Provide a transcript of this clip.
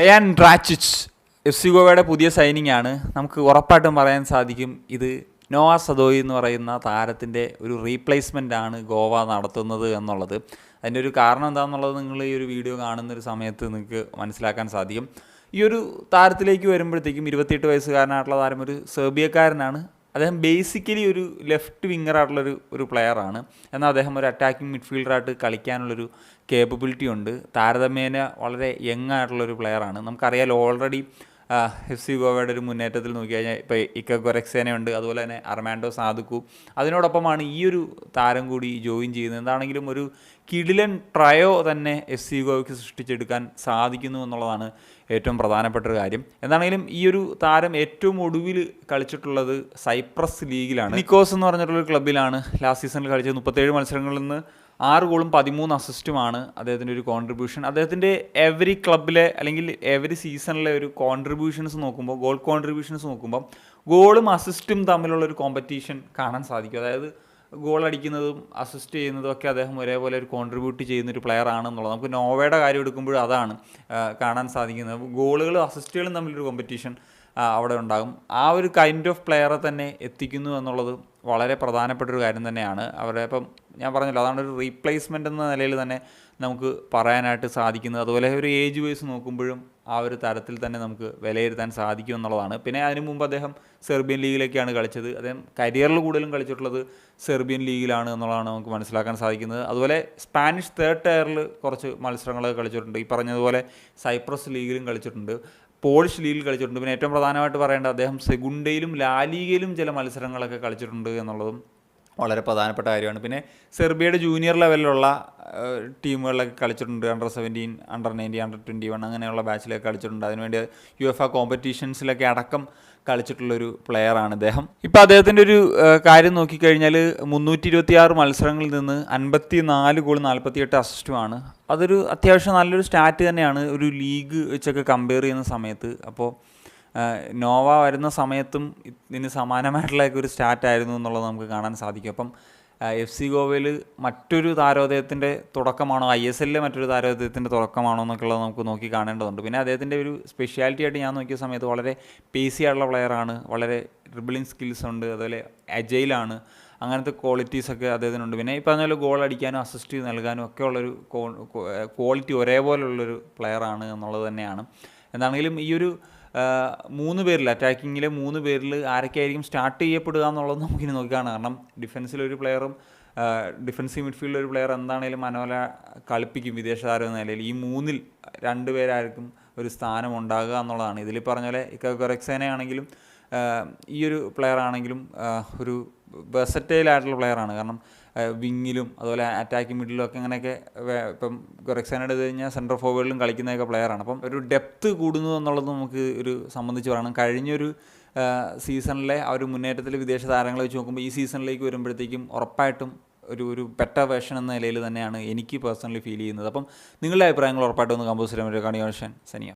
Diane ഡ്രാച്ചിച്ച് F C ഗോവയുടെ പുതിയ signing ആണ്. നമുക്ക് ഉറപ്പായിട്ടും പറയാൻ സാധിക്കും ഇത് നോവ സദോയി എന്ന് പറയുന്ന താരത്തിൻ്റെ ഒരു റീപ്ലേസ്മെൻ്റ് ആണ് ഗോവ നടത്തുന്നത് എന്നുള്ളത്. അതിൻ്റെ ഒരു കാരണം എന്താണെന്നുള്ളത് നിങ്ങൾ ഈ ഒരു വീഡിയോ കാണുന്നൊരു സമയത്ത് നിങ്ങൾക്ക് മനസ്സിലാക്കാൻ സാധിക്കും. ഈ ഒരു താരത്തിലേക്ക് വരുമ്പോഴത്തേക്കും 28 വയസ്സുകാരനായിട്ടുള്ള താരം ഒരു സെർബിയക്കാരനാണ്. അദ്ദേഹം ബേസിക്കലി ഒരു ലെഫ്റ്റ് വിങ്ങറായിട്ടുള്ളൊരു പ്ലെയറാണ്. എന്നാൽ അദ്ദേഹം ഒരു അറ്റാക്കിംഗ് മിഡ്ഫീൽഡറായിട്ട് കളിക്കാനുള്ളൊരു കേപ്പബിലിറ്റി ഉണ്ട്. താരതമ്യേന വളരെ യങ് ആയിട്ടുള്ളൊരു പ്ലെയറാണ്. നമുക്കറിയാലോ ഓൾറെഡി എഫ് സി ഗോവയുടെ ഒരു മുന്നേറ്റത്തിൽ നോക്കിക്കഴിഞ്ഞാൽ ഇപ്പോൾ ഇക്ക ഗൊറക്സേനയുണ്ട്, അതുപോലെ തന്നെ അർമാൻഡോ സാദുക്കു. അതിനോടൊപ്പമാണ് ഈ ഒരു താരം കൂടി ജോയിൻ ചെയ്യുന്നത്. എന്താണെങ്കിലും ഒരു കിടിലൻ ട്രയോ തന്നെ എഫ് സി ഗോവയ്ക്ക് സൃഷ്ടിച്ചെടുക്കാൻ സാധിക്കുന്നു എന്നുള്ളതാണ് ഏറ്റവും പ്രധാനപ്പെട്ട ഒരു കാര്യം. എന്താണെങ്കിലും ഈ ഒരു താരം ഏറ്റവും ഒടുവിൽ കളിച്ചിട്ടുള്ളത് സൈപ്രസ് ലീഗിലാണ്. നിക്കോസ് എന്ന് പറഞ്ഞിട്ടുള്ളൊരു ക്ലബ്ബിലാണ് ലാസ്റ്റ് സീസണിൽ കളിച്ചത്. 37 മത്സരങ്ങളിൽ നിന്ന് 6 ഗോളും 13 അസിസ്റ്റുമാണ് അദ്ദേഹത്തിൻ്റെ ഒരു കോൺട്രിബ്യൂഷൻ. അദ്ദേഹത്തിൻ്റെ എവറി ക്ലബിലെ അല്ലെങ്കിൽ എവറി സീസണിലെ ഒരു കോൺട്രിബ്യൂഷൻസ് നോക്കുമ്പോൾ, ഗോൾ കോൺട്രിബ്യൂഷൻസ് നോക്കുമ്പോൾ ഗോളും അസിസ്റ്റും തമ്മിലുള്ളൊരു കോമ്പറ്റീഷൻ കാണാൻ സാധിക്കും. അതായത് ഗോൾ അടിക്കുന്നതും അസിസ്റ്റ് ചെയ്യുന്നതും ഒക്കെ അദ്ദേഹം ഒരേപോലെ ഒരു കോൺട്രിബ്യൂട്ട് ചെയ്യുന്നൊരു പ്ലെയർ ആണെന്നുള്ളത് നമുക്ക് നോവയുടെ കാര്യം എടുക്കുമ്പോഴും അതാണ് കാണാൻ സാധിക്കുന്നത്. ഗോളുകളും അസിസ്റ്റുകളും തമ്മിലൊരു കോമ്പറ്റീഷൻ അവിടെ ഉണ്ടാകും. ആ ഒരു കൈൻഡ് ഓഫ് പ്ലെയറെ തന്നെ എത്തിക്കുന്നു എന്നുള്ളത് വളരെ പ്രധാനപ്പെട്ട ഒരു കാര്യം തന്നെയാണ്. അവരെ ഇപ്പം ഞാൻ പറഞ്ഞല്ലോ, അതാണ് ഒരു റീപ്ലേസ്മെൻ്റ് എന്ന നിലയിൽ തന്നെ നമുക്ക് പറയാനായിട്ട് സാധിക്കുന്നത്. അതുപോലെ ഒരു ഏജ് വൈസ് നോക്കുമ്പോഴും ആ ഒരു തരത്തിൽ തന്നെ നമുക്ക് വിലയിരുത്താൻ സാധിക്കും എന്നുള്ളതാണ്. പിന്നെ അതിനു മുമ്പ് അദ്ദേഹം സെർബിയൻ ലീഗിലേക്കാണ് കളിച്ചത്. അദ്ദേഹം കരിയറിൽ കൂടുതലും കളിച്ചിട്ടുള്ളത് സെർബിയൻ ലീഗിലാണ് എന്നുള്ളതാണ് നമുക്ക് മനസ്സിലാക്കാൻ സാധിക്കുന്നത്. അതുപോലെ സ്പാനിഷ് തേർഡ് ടയറിൽ കുറച്ച് മത്സരങ്ങളൊക്കെ കളിച്ചിട്ടുണ്ട്. ഈ പറഞ്ഞതുപോലെ സൈപ്രസ് ലീഗിലും കളിച്ചിട്ടുണ്ട്, പോളിഷ് ലീഗിൽ കളിച്ചിട്ടുണ്ട്. പിന്നെ ഏറ്റവും പ്രധാനമായിട്ട് പറയേണ്ടത് അദ്ദേഹം സെഗുണ്ടയിലും ലാലീഗയിലും ചില മത്സരങ്ങളൊക്കെ കളിച്ചിട്ടുണ്ട് എന്നുള്ളതും വളരെ പ്രധാനപ്പെട്ട കാര്യമാണ്. പിന്നെ സെർബിയയുടെ ജൂനിയർ ലെവലിലുള്ള ടീമുകളിലൊക്കെ കളിച്ചിട്ടുണ്ട്. അണ്ടർ 17, അണ്ടർ 19, അണ്ടർ 21 അങ്ങനെയുള്ള ബാച്ചിലൊക്കെ കളിച്ചിട്ടുണ്ട്. അതിനുവേണ്ടി UEFA കോമ്പറ്റീഷൻസിലൊക്കെ അടക്കം കളിച്ചിട്ടുള്ളൊരു പ്ലെയറാണ് ഇദ്ദേഹം. ഇപ്പോൾ അദ്ദേഹത്തിൻ്റെ ഒരു കാര്യം നോക്കിക്കഴിഞ്ഞാൽ 326 മത്സരങ്ങളിൽ നിന്ന് 54 ഗോൾ 48 അസിസ്റ്റുമാണ്. അതൊരു അത്യാവശ്യം നല്ലൊരു സ്റ്റാറ്റ് തന്നെയാണ് ഒരു ലീഗ് വെച്ചൊക്കെ കമ്പയർ ചെയ്യുന്ന സമയത്ത്. അപ്പോൾ നോവ വരുന്ന സമയത്തും ഇതിന് സമാനമായിട്ടുള്ള ഒരു സ്റ്റാറ്റായിരുന്നു എന്നുള്ളത് നമുക്ക് കാണാൻ സാധിക്കും. അപ്പം എഫ് സി ഗോവയിൽ മറ്റൊരു താരോദയത്തിൻ്റെ തുടക്കമാണോ, ISLലെ മറ്റൊരു താരോദയത്തിൻ്റെ തുടക്കമാണോ എന്നൊക്കെയുള്ളത് നമുക്ക് നോക്കി കാണേണ്ടതുണ്ട്. പിന്നെ അദ്ദേഹത്തിൻ്റെ ഒരു സ്പെഷ്യാലിറ്റി ആയിട്ട് ഞാൻ നോക്കിയ സമയത്ത് വളരെ പേസി ആയിട്ടുള്ള പ്ലെയറാണ്, വളരെ ഡ്രിബിളിങ് സ്കിൽസ് ഉണ്ട്, അതുപോലെ അജൈലാണ്, അങ്ങനത്തെ ക്വാളിറ്റീസൊക്കെ അദ്ദേഹത്തിനുണ്ട്. പിന്നെ ഈ പറഞ്ഞ പോലെ ഗോൾ അടിക്കാനും അസിസ്റ്റ് നൽകാനും ഒക്കെ ഉള്ളൊരു ക്വാളിറ്റി ഒരേപോലുള്ളൊരു പ്ലെയറാണ് എന്നുള്ളത് തന്നെയാണ്. എന്താണെങ്കിലും ഈ ഒരു 3 പേരിൽ, അറ്റാക്കിങ്ങിലെ 3 പേരിൽ ആരൊക്കെയായിരിക്കും സ്റ്റാർട്ട് ചെയ്യപ്പെടുക എന്നുള്ളത് നമുക്കിനി നോക്കിയാണ്. കാരണം ഡിഫൻസിലൊരു പ്ലെയറും ഡിഫൻസീവ് മിഡ്ഫീൽഡിലൊരു പ്ലെയർ എന്താണെങ്കിലും മനോല കളിപ്പിക്കും വിദേശ താരം എന്ന നിലയിൽ. ഈ 3-ൽ 2 പേരായിരിക്കും ഒരു സ്ഥാനം ഉണ്ടാകുക എന്നുള്ളതാണ്. ഇതിൽ പറഞ്ഞ പോലെ ഇക്ക ഗൊറക്സേനയാണെങ്കിലും ഈ ഒരു പ്ലെയർ ആണെങ്കിലും ഒരു വെർസറ്റൈലായിട്ടുള്ള പ്ലെയറാണ്. കാരണം വിങ്ങിലും അതുപോലെ അറ്റാക്കിംഗ് മിഡിലും ഒക്കെ അങ്ങനെയൊക്കെ ഇപ്പം ഗൊറക്സേനയുടെ ഇത് കഴിഞ്ഞാൽ സെൻട്രൽ ഫോർവേഡിലും കളിക്കുന്നതൊക്കെ പ്ലെയറാണ്. അപ്പം ഒരു ഡെപ്ത്ത് കൂടുന്നു എന്നുള്ളത് നമുക്ക് ഒരു സംബന്ധിച്ച് പറയണം. കഴിഞ്ഞൊരു സീസണിലെ ആ ഒരു മുന്നേറ്റത്തിൽ വിദേശ താരങ്ങളെ വെച്ച് നോക്കുമ്പോൾ ഈ സീസണിലേക്ക് വരുമ്പോഴത്തേക്കും ഉറപ്പായിട്ടും ഒരു ബെറ്റർ വേർഷൻ എന്ന നിലയിൽ തന്നെയാണ് എനിക്ക് പേഴ്സണലി ഫീൽ ചെയ്യുന്നത്. അപ്പം നിങ്ങളുടെ അഭിപ്രായങ്ങൾ ഉറപ്പായിട്ടും ഒന്ന് കമ്പോസ് ചെയ്യാൻ വേണ്ടി സനിയ.